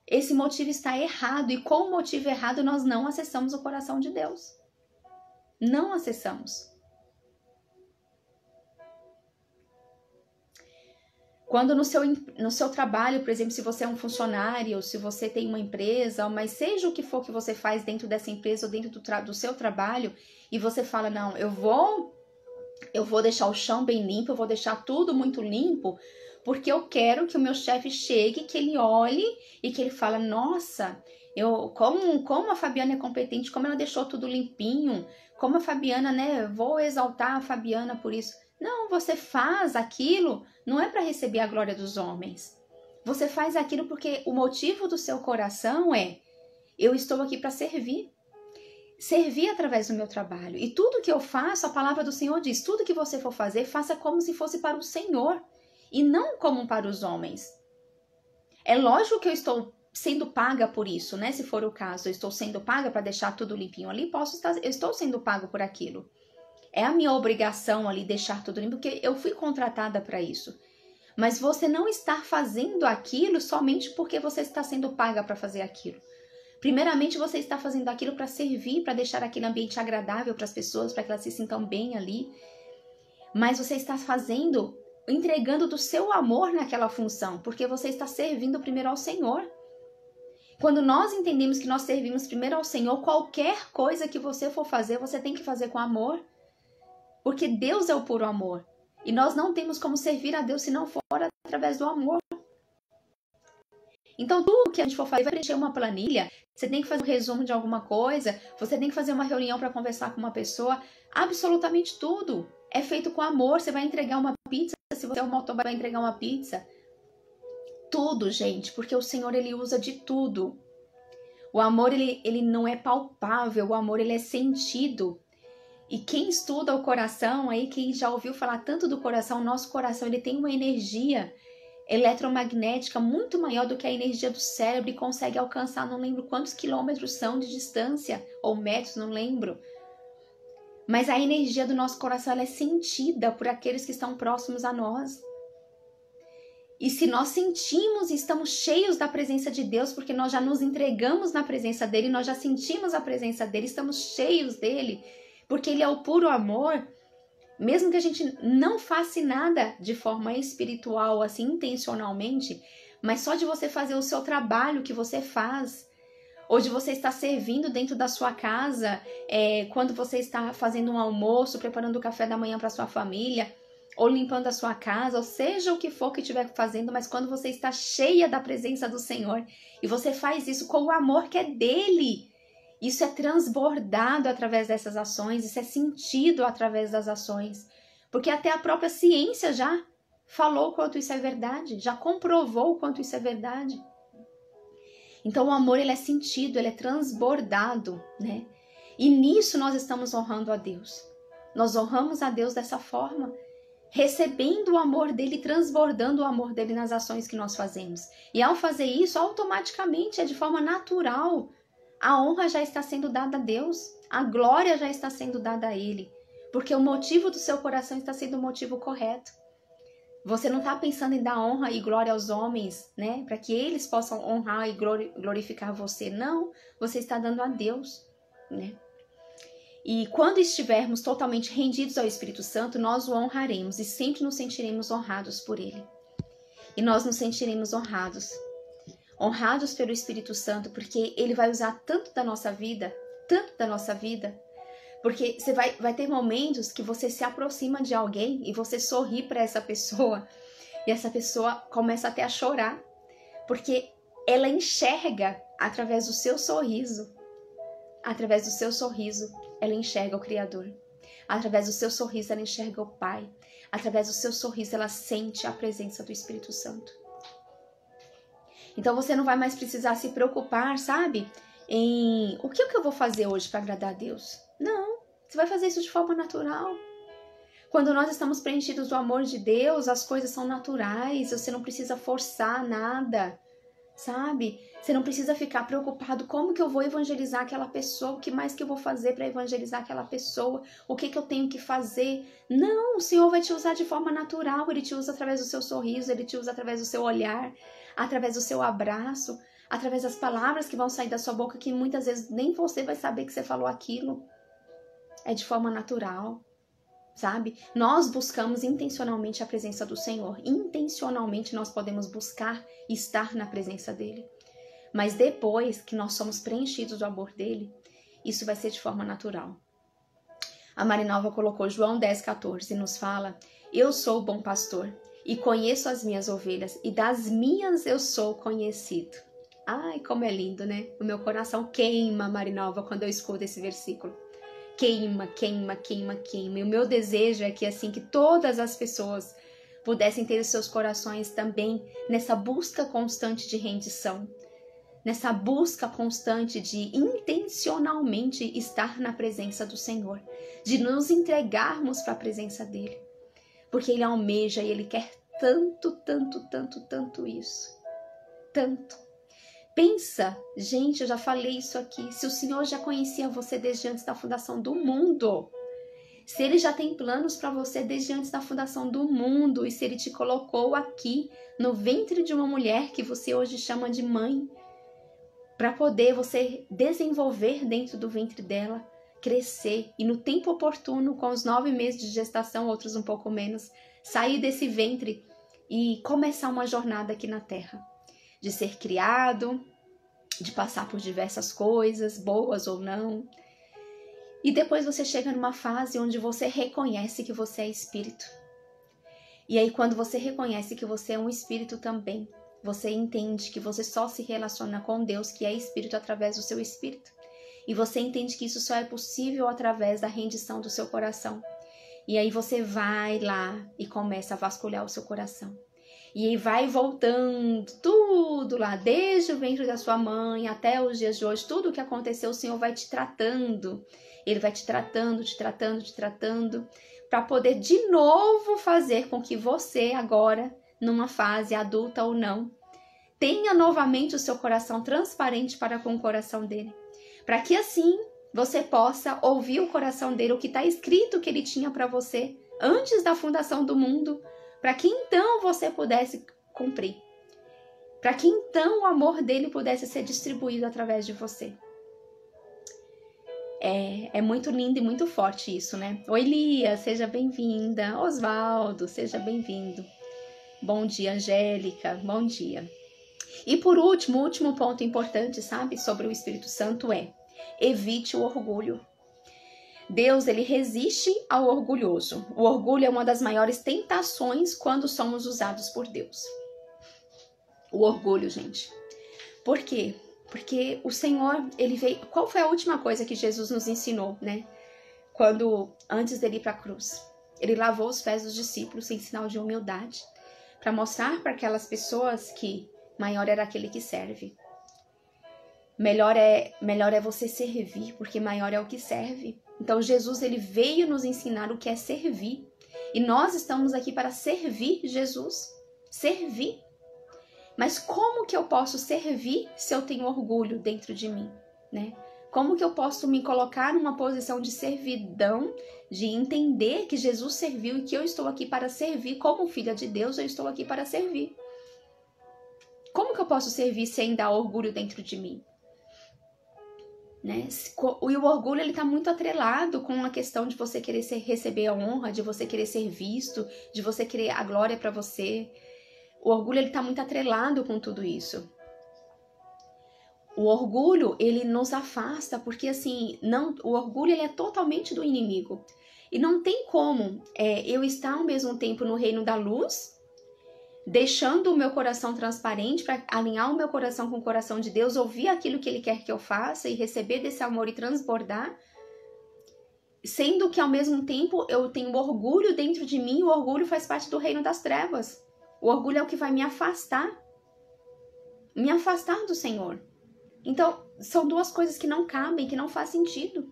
Esse motivo está errado, e com o motivo errado nós não acessamos o coração de Deus. Não acessamos. Quando no seu trabalho, por exemplo, se você é um funcionário, se você tem uma empresa, mas seja o que for que você faz dentro dessa empresa ou dentro do seu trabalho, e você fala, não, eu vou deixar o chão bem limpo, eu vou deixar tudo muito limpo, porque eu quero que o meu chefe chegue, que ele olhe e que ele fale, nossa, como a Fabiana é competente, como ela deixou tudo limpinho, como a Fabiana, né, vou exaltar a Fabiana por isso. Não, você faz aquilo, não é para receber a glória dos homens. Você faz aquilo porque o motivo do seu coração é, eu estou aqui para servir. Servir através do meu trabalho. E tudo que eu faço, a palavra do Senhor diz, tudo que você for fazer, faça como se fosse para o Senhor. E não como para os homens. É lógico que eu estou sendo paga por isso, né? Se for o caso, eu estou sendo paga para deixar tudo limpinho ali, eu estou sendo pago por aquilo. É a minha obrigação ali deixar tudo limpo, porque eu fui contratada para isso. Mas você não está fazendo aquilo somente porque você está sendo paga para fazer aquilo. Primeiramente, você está fazendo aquilo para servir, para deixar aquele ambiente agradável para as pessoas, para que elas se sintam bem ali. Mas você está fazendo, entregando do seu amor naquela função, porque você está servindo primeiro ao Senhor. Quando nós entendemos que nós servimos primeiro ao Senhor, qualquer coisa que você for fazer, você tem que fazer com amor. Porque Deus é o puro amor. E nós não temos como servir a Deus se não for através do amor. Então, tudo que a gente for fazer, vai preencher uma planilha, você tem que fazer um resumo de alguma coisa, você tem que fazer uma reunião para conversar com uma pessoa, absolutamente tudo é feito com amor. Você vai entregar uma pizza, se você é um motoboy, vai entregar uma pizza. Tudo, gente, porque o Senhor, Ele usa de tudo. O amor, ele não é palpável, o amor, ele é sentido. E quem estuda o coração, aí quem já ouviu falar tanto do coração, o nosso coração, ele tem uma energia eletromagnética muito maior do que a energia do cérebro e consegue alcançar, não lembro quantos quilômetros são de distância, ou metros, não lembro. Mas a energia do nosso coração, ela é sentida por aqueles que estão próximos a nós. E se nós sentimos e estamos cheios da presença de Deus, porque nós já nos entregamos na presença dele, nós já sentimos a presença dele, estamos cheios dele, porque ele é o puro amor, mesmo que a gente não faça nada de forma espiritual, assim, intencionalmente, mas só de você fazer o seu trabalho que você faz, ou de você estar servindo dentro da sua casa, quando você está fazendo um almoço, preparando o café da manhã para sua família, ou limpando a sua casa, ou seja o que for que estiver fazendo, mas quando você está cheia da presença do Senhor, e você faz isso com o amor que é dele, isso é transbordado através dessas ações, isso é sentido através das ações. Porque até a própria ciência já falou quanto isso é verdade, já comprovou quanto isso é verdade. Então o amor, ele é sentido, ele é transbordado, né? E nisso nós estamos honrando a Deus. Nós honramos a Deus dessa forma, recebendo o amor dele, transbordando o amor dele nas ações que nós fazemos. E ao fazer isso, automaticamente, é de forma natural, a honra já está sendo dada a Deus, a glória já está sendo dada a Ele, porque o motivo do seu coração está sendo o motivo correto. Você não está pensando em dar honra e glória aos homens, né, para que eles possam honrar e glorificar você. Não, você está dando a Deus, né? E quando estivermos totalmente rendidos ao Espírito Santo, nós o honraremos e sempre nos sentiremos honrados por Ele. E nós nos sentiremos honrados pelo Espírito Santo, porque Ele vai usar tanto da nossa vida, porque você vai ter momentos que você se aproxima de alguém e você sorri para essa pessoa, e essa pessoa começa até a chorar, porque ela enxerga através do seu sorriso, ela enxerga o Criador. Através do seu sorriso, ela enxerga o Pai. Através do seu sorriso, ela sente a presença do Espírito Santo. Então, você não vai mais precisar se preocupar, sabe? Em o que eu vou fazer hoje para agradar a Deus? Não, você vai fazer isso de forma natural. Quando nós estamos preenchidos do amor de Deus, as coisas são naturais. Você não precisa forçar nada, sabe? Você não precisa ficar preocupado como que eu vou evangelizar aquela pessoa, o que mais que eu vou fazer para evangelizar aquela pessoa, o que eu tenho que fazer. Não, o Senhor vai te usar de forma natural, Ele te usa através do seu sorriso, Ele te usa através do seu olhar, através do seu abraço, através das palavras que vão sair da sua boca, que muitas vezes nem você vai saber que você falou aquilo. É de forma natural, sabe? Nós buscamos intencionalmente a presença do Senhor. Intencionalmente nós podemos buscar estar na presença dEle. Mas depois que nós somos preenchidos do amor dEle, isso vai ser de forma natural. A Marinalva colocou João 10,14 e nos fala: eu sou o bom pastor e conheço as minhas ovelhas e das minhas eu sou conhecido. Ai, como é lindo, né? O meu coração queima, Marinalva, quando eu escuto esse versículo. Queima, queima, queima, queima. E o meu desejo é que assim, que todas as pessoas pudessem ter os seus corações também nessa busca constante de rendição, nessa busca constante de intencionalmente estar na presença do Senhor, de nos entregarmos para a presença dEle, porque Ele almeja e Ele quer tanto, tanto, tanto, tanto isso, tanto. Pensa, gente, eu já falei isso aqui, se o Senhor já conhecia você desde antes da fundação do mundo, se Ele já tem planos para você desde antes da fundação do mundo, e se Ele te colocou aqui no ventre de uma mulher que você hoje chama de mãe, para poder você desenvolver dentro do ventre dela, crescer e no tempo oportuno, com os 9 meses de gestação, outros um pouco menos, sair desse ventre e começar uma jornada aqui na Terra, de ser criado, de passar por diversas coisas, boas ou não. E depois você chega numa fase onde você reconhece que você é espírito. E aí quando você reconhece que você é um espírito também, você entende que você só se relaciona com Deus, que é espírito, através do seu espírito. E você entende que isso só é possível através da rendição do seu coração. E aí você vai lá e começa a vasculhar o seu coração. E vai voltando tudo lá, desde o ventre da sua mãe até os dias de hoje, tudo o que aconteceu, o Senhor vai te tratando. Ele vai te tratando, para poder de novo fazer com que você agora, numa fase adulta ou não, tenha novamente o seu coração transparente para com o coração dele. Para que assim você possa ouvir o coração dele, o que está escrito que ele tinha para você antes da fundação do mundo, para que então você pudesse cumprir. Para que então o amor dele pudesse ser distribuído através de você. É muito lindo e muito forte isso, né? Oi, Lia, seja bem-vinda. Osvaldo, seja bem-vindo. Bom dia, Angélica, bom dia. E por último, o último ponto importante, sabe, sobre o Espírito Santo é: evite o orgulho. Deus, ele resiste ao orgulhoso. O orgulho é uma das maiores tentações quando somos usados por Deus. O orgulho, gente. Por quê? Porque o Senhor, ele veio... Qual foi a última coisa que Jesus nos ensinou, né? Antes dele ir para a cruz. Ele lavou os pés dos discípulos em sinal de humildade, para mostrar para aquelas pessoas que maior era aquele que serve. Melhor é você servir, porque maior é o que serve. Então Jesus, ele veio nos ensinar o que é servir. E nós estamos aqui para servir Jesus. Servir. Mas como que eu posso servir se eu tenho orgulho dentro de mim, né? Como que eu posso me colocar numa posição de servidão, de entender que Jesus serviu e que eu estou aqui para servir, como filha de Deus, eu estou aqui para servir. Como que eu posso servir sem dar orgulho dentro de mim? Né? E o orgulho, ele está muito atrelado com a questão de você querer receber a honra, de você querer ser visto, de você querer a glória para você. O orgulho, ele está muito atrelado com tudo isso. O orgulho, ele nos afasta, porque assim, o orgulho, ele é totalmente do inimigo. E não tem como eu estar ao mesmo tempo no reino da luz, deixando o meu coração transparente para alinhar o meu coração com o coração de Deus, ouvir aquilo que ele quer que eu faça e receber desse amor e transbordar, sendo que ao mesmo tempo eu tenho orgulho dentro de mim. O orgulho faz parte do reino das trevas. O orgulho é o que vai me afastar do Senhor. Então, são duas coisas que não cabem, que não faz sentido.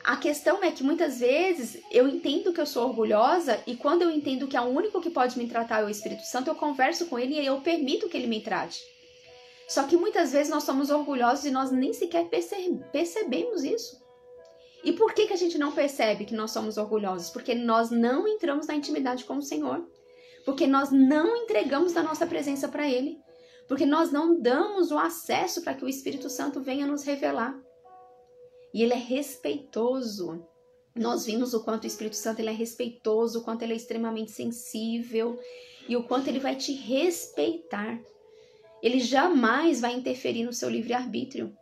A questão é que muitas vezes eu entendo que eu sou orgulhosa, e quando eu entendo que é o único que pode me tratar é o Espírito Santo, eu converso com ele e eu permito que ele me trate. Só que muitas vezes nós somos orgulhosos e nós nem sequer percebemos isso. E por que a gente não percebe que nós somos orgulhosos? Porque nós não entramos na intimidade com o Senhor. Porque nós não entregamos da nossa presença para ele. Porque nós não damos o acesso para que o Espírito Santo venha nos revelar. E ele é respeitoso. Nós vimos o quanto o Espírito Santo ele é respeitoso, o quanto ele é extremamente sensível e o quanto ele vai te respeitar. Ele jamais vai interferir no seu livre-arbítrio.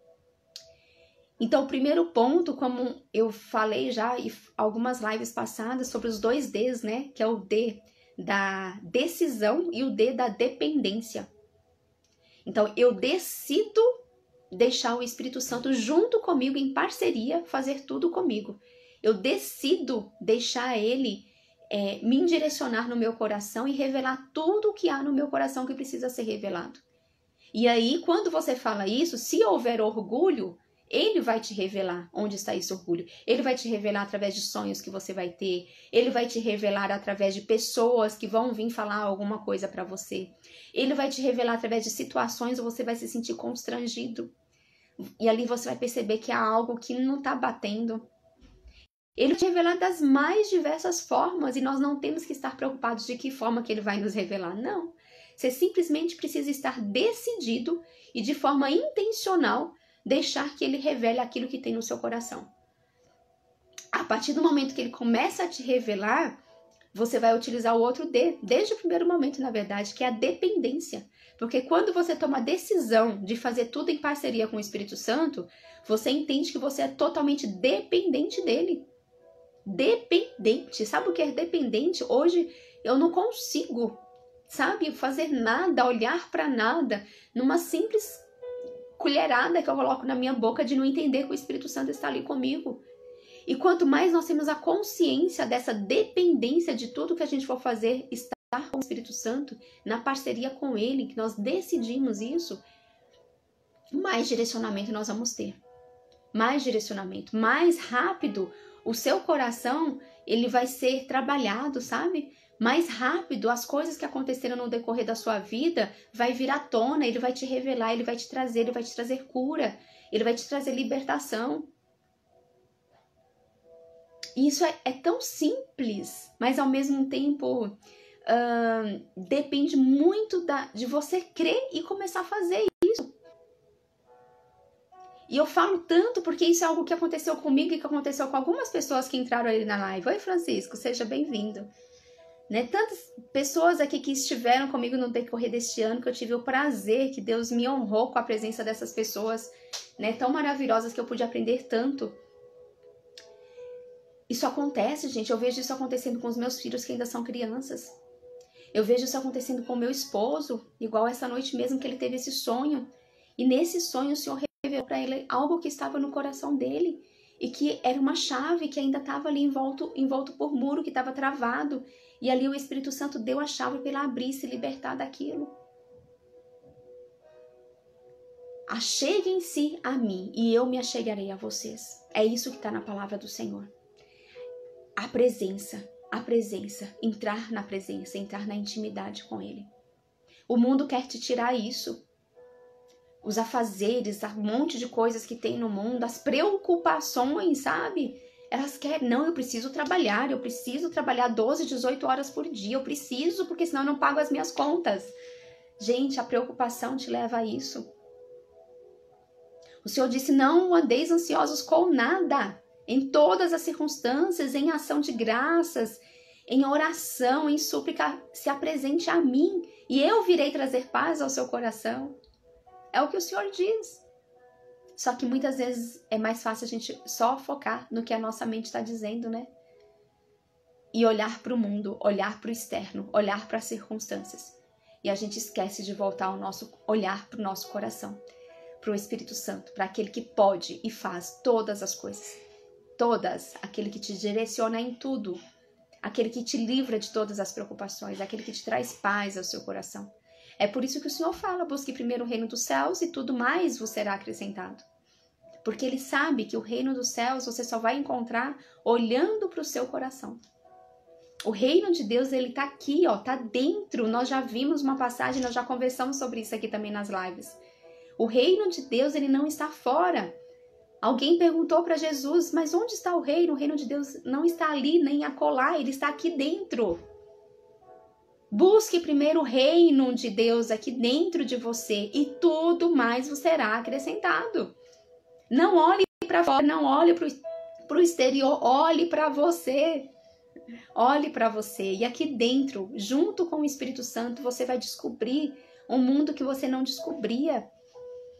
Então, o primeiro ponto, como eu falei já em algumas lives passadas sobre os 2 Ds, né? Que é o D da decisão e o D da dependência. Então, eu decido deixar o Espírito Santo junto comigo, em parceria, fazer tudo comigo. Eu decido deixar ele me direcionar no meu coração e revelar tudo o que há no meu coração que precisa ser revelado. E aí, quando você fala isso, se houver orgulho, ele vai te revelar onde está esse orgulho. Ele vai te revelar através de sonhos que você vai ter. Ele vai te revelar através de pessoas que vão vir falar alguma coisa para você. Ele vai te revelar através de situações onde você vai se sentir constrangido. E ali você vai perceber que há algo que não está batendo. Ele vai te revelar das mais diversas formas e nós não temos que estar preocupados de que forma que ele vai nos revelar. Não. Você simplesmente precisa estar decidido e de forma intencional deixar que ele revele aquilo que tem no seu coração. A partir do momento que ele começa a te revelar, você vai utilizar o outro D, desde o primeiro momento, na verdade, que é a dependência. Porque quando você toma a decisão de fazer tudo em parceria com o Espírito Santo, você entende que você é totalmente dependente dele. Dependente. Sabe o que é dependente? Hoje eu não consigo, fazer nada, olhar para nada, numa simples colherada que eu coloco na minha boca de não entender que o Espírito Santo está ali comigo. E quanto mais nós temos a consciência dessa dependência de tudo que a gente for fazer, está com o Espírito Santo, na parceria com Ele, que nós decidimos isso, mais direcionamento nós vamos ter. Mais direcionamento, mais rápido o seu coração, ele vai ser trabalhado, sabe? Mais rápido as coisas que aconteceram no decorrer da sua vida vai vir à tona, ele vai te revelar, ele vai te trazer cura, ele vai te trazer libertação. E isso é tão simples, mas ao mesmo tempo depende muito de você crer e começar a fazer isso. E eu falo tanto porque isso é algo que aconteceu comigo e que aconteceu com algumas pessoas que entraram ali na live. Oi, Francisco, seja bem-vindo. Né? Tantas pessoas aqui que estiveram comigo no decorrer deste ano, que eu tive o prazer, que Deus me honrou com a presença dessas pessoas, né? Tão maravilhosas, que eu pude aprender tanto. Isso acontece, gente. Eu vejo isso acontecendo com os meus filhos que ainda são crianças. Eu vejo isso acontecendo com o meu esposo, igual essa noite mesmo que ele teve esse sonho. E nesse sonho o Senhor revelou para ele algo que estava no coração dele e que era uma chave que ainda estava ali envolto por muro, que estava travado. E ali o Espírito Santo deu a chave para ele abrir e se libertar daquilo. Acheguem-se a mim e eu me achegarei a vocês. É isso que está na palavra do Senhor. A presença, entrar na presença, entrar na intimidade com Ele. O mundo quer te tirar isso. Os afazeres, um monte de coisas que tem no mundo, as preocupações, sabe? Elas querem, não, eu preciso trabalhar 12, 18 horas por dia, eu preciso, porque senão eu não pago as minhas contas. Gente, a preocupação te leva a isso. O Senhor disse, não andeis ansiosos com nada, em todas as circunstâncias, em ação de graças, em oração, em súplica, se apresente a mim, e eu virei trazer paz ao seu coração. É o que o Senhor diz. Só que muitas vezes é mais fácil a gente só focar no que a nossa mente está dizendo, né? E olhar para o mundo, olhar para o externo, olhar para as circunstâncias. E a gente esquece de voltar o nosso olhar para o nosso coração, para o Espírito Santo, para aquele que pode e faz todas as coisas. Todas. Aquele que te direciona em tudo. Aquele que te livra de todas as preocupações. Aquele que te traz paz ao seu coração. É por isso que o Senhor fala, busque primeiro o reino dos céus e tudo mais vos será acrescentado. Porque Ele sabe que o reino dos céus você só vai encontrar olhando para o seu coração. O reino de Deus, ele tá aqui, ó, tá dentro. Nós já vimos uma passagem, nós já conversamos sobre isso aqui também nas lives. O reino de Deus, ele não está fora. Alguém perguntou para Jesus, mas onde está o reino? O reino de Deus não está ali, nem acolá, ele está aqui dentro. Busque primeiro o reino de Deus aqui dentro de você e tudo mais vos será acrescentado. Não olhe para fora, não olhe para o exterior, olhe para você. Olhe para você e aqui dentro, junto com o Espírito Santo, você vai descobrir um mundo que você não descobria,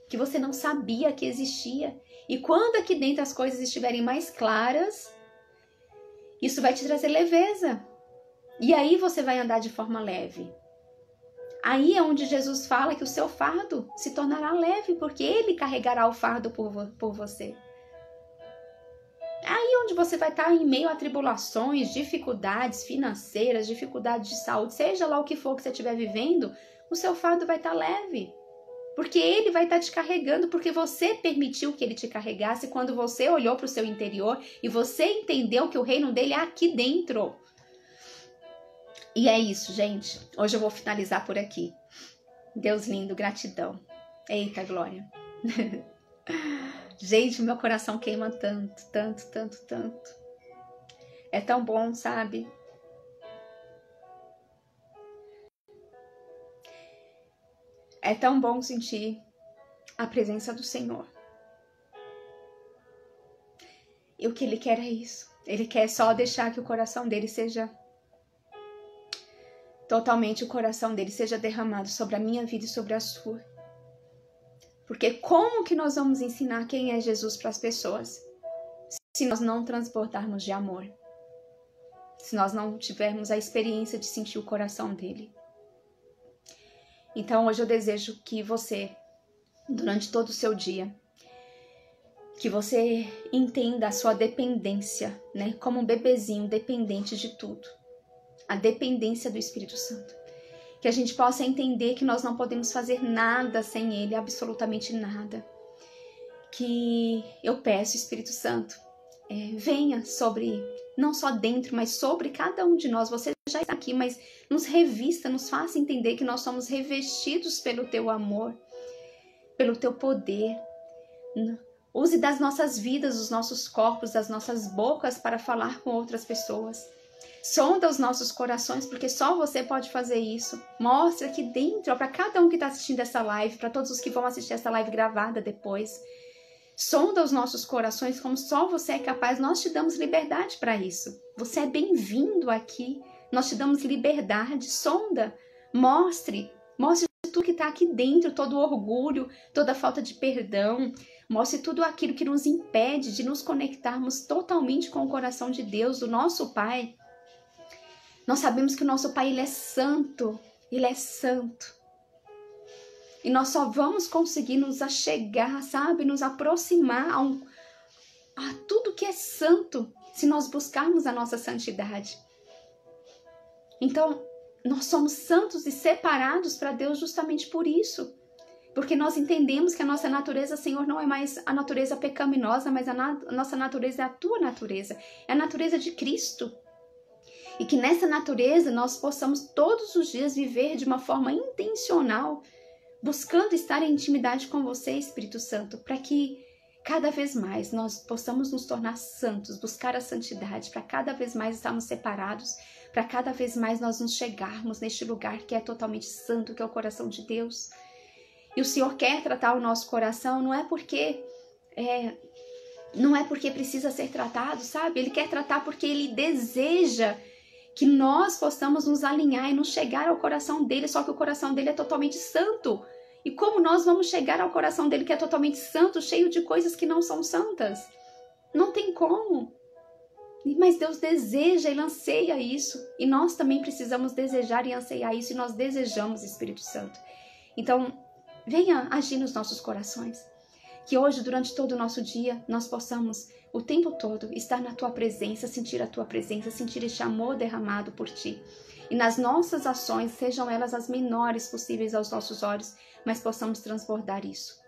que você não sabia que existia. E quando aqui dentro as coisas estiverem mais claras, isso vai te trazer leveza. E aí você vai andar de forma leve. Aí é onde Jesus fala que o seu fardo se tornará leve, porque Ele carregará o fardo por você. Aí onde você vai estar em meio a tribulações, dificuldades financeiras, dificuldades de saúde, seja lá o que for que você estiver vivendo, o seu fardo vai estar leve. Porque Ele vai estar te carregando, porque você permitiu que Ele te carregasse quando você olhou para o seu interior e você entendeu que o reino dele é aqui dentro. E é isso, gente. Hoje eu vou finalizar por aqui. Deus lindo, gratidão. Eita, glória. Gente, meu coração queima tanto, tanto, tanto, tanto. É tão bom, sabe? É tão bom sentir a presença do Senhor. E o que Ele quer é isso. Ele quer só deixar que o coração dele seja totalmente, o coração dele seja derramado sobre a minha vida e sobre a sua. Porque como que nós vamos ensinar quem é Jesus para as pessoas se nós não transbordarmos de amor? Se nós não tivermos a experiência de sentir o coração dele? Então hoje eu desejo que você, durante todo o seu dia, que você entenda a sua dependência, né? Como um bebezinho dependente de tudo. a dependência do Espírito Santo. Que a gente possa entender que nós não podemos fazer nada sem Ele, absolutamente nada. Que eu peço, Espírito Santo, venha sobre, não só dentro, mas sobre cada um de nós. Você já está aqui, mas nos revista, nos faça entender que nós somos revestidos pelo Teu amor, pelo Teu poder. Use das nossas vidas, dos nossos corpos, das nossas bocas para falar com outras pessoas. Sonda os nossos corações, porque só você pode fazer isso. Mostra aqui dentro, para cada um que está assistindo essa live, para todos os que vão assistir essa live gravada depois. Sonda os nossos corações como só você é capaz. Nós te damos liberdade para isso. Você é bem-vindo aqui. Nós te damos liberdade. Sonda, mostre tudo que está aqui dentro, todo o orgulho, toda a falta de perdão. Mostre tudo aquilo que nos impede de nos conectarmos totalmente com o coração de Deus, do nosso Pai. Nós sabemos que o nosso Pai, Ele é santo. Ele é santo. E nós só vamos conseguir nos achegar, sabe? Nos aproximar a tudo que é santo, se nós buscarmos a nossa santidade. Então, nós somos santos e separados para Deus justamente por isso. Porque nós entendemos que a nossa natureza, Senhor, não é mais a natureza pecaminosa, mas a nossa natureza é a Tua natureza. É a natureza de Cristo. E que nessa natureza nós possamos todos os dias viver de uma forma intencional, buscando estar em intimidade com você, Espírito Santo, para que cada vez mais nós possamos nos tornar santos, buscar a santidade, para cada vez mais estarmos separados, para cada vez mais nós nos chegarmos neste lugar que é totalmente santo, que é o coração de Deus. E o Senhor quer tratar o nosso coração, não é porque precisa ser tratado, sabe? Ele quer tratar porque Ele deseja que nós possamos nos alinhar e nos chegar ao coração dele, só que o coração dele é totalmente santo. E como nós vamos chegar ao coração dele que é totalmente santo, cheio de coisas que não são santas? Não tem como. Mas Deus deseja e anseia isso. E nós também precisamos desejar e anseiar isso, e nós desejamos, Espírito Santo. Então, venha agir nos nossos corações. Que hoje, durante todo o nosso dia, nós possamos o tempo todo estar na Tua presença, sentir a Tua presença, sentir este amor derramado por Ti. E nas nossas ações, sejam elas as menores possíveis aos nossos olhos, mas possamos transbordar isso.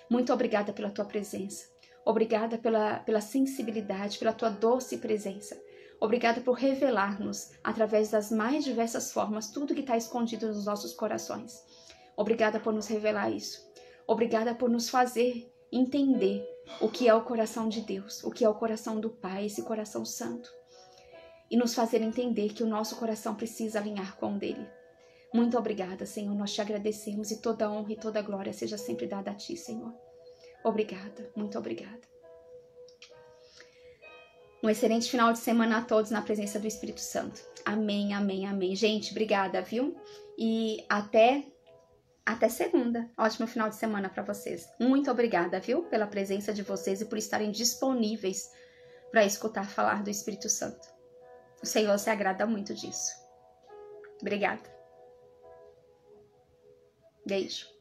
Muito obrigada pela Tua presença. Obrigada pela sensibilidade, pela Tua doce presença. Obrigada por revelar-nos, através das mais diversas formas, tudo que está escondido nos nossos corações. Obrigada por nos revelar isso. Obrigada por nos fazer entender o que é o coração de Deus, o que é o coração do Pai, esse coração santo. E nos fazer entender que o nosso coração precisa alinhar com o dele. Muito obrigada, Senhor. Nós te agradecemos e toda honra e toda glória seja sempre dada a Ti, Senhor. Obrigada, muito obrigada. Um excelente final de semana a todos na presença do Espírito Santo. Amém, amém, amém. Gente, obrigada, viu? E até segunda. Ótimo final de semana para vocês. Muito obrigada, viu? Pela presença de vocês e por estarem disponíveis para escutar falar do Espírito Santo. O Senhor se agrada muito disso. Obrigada. Beijo.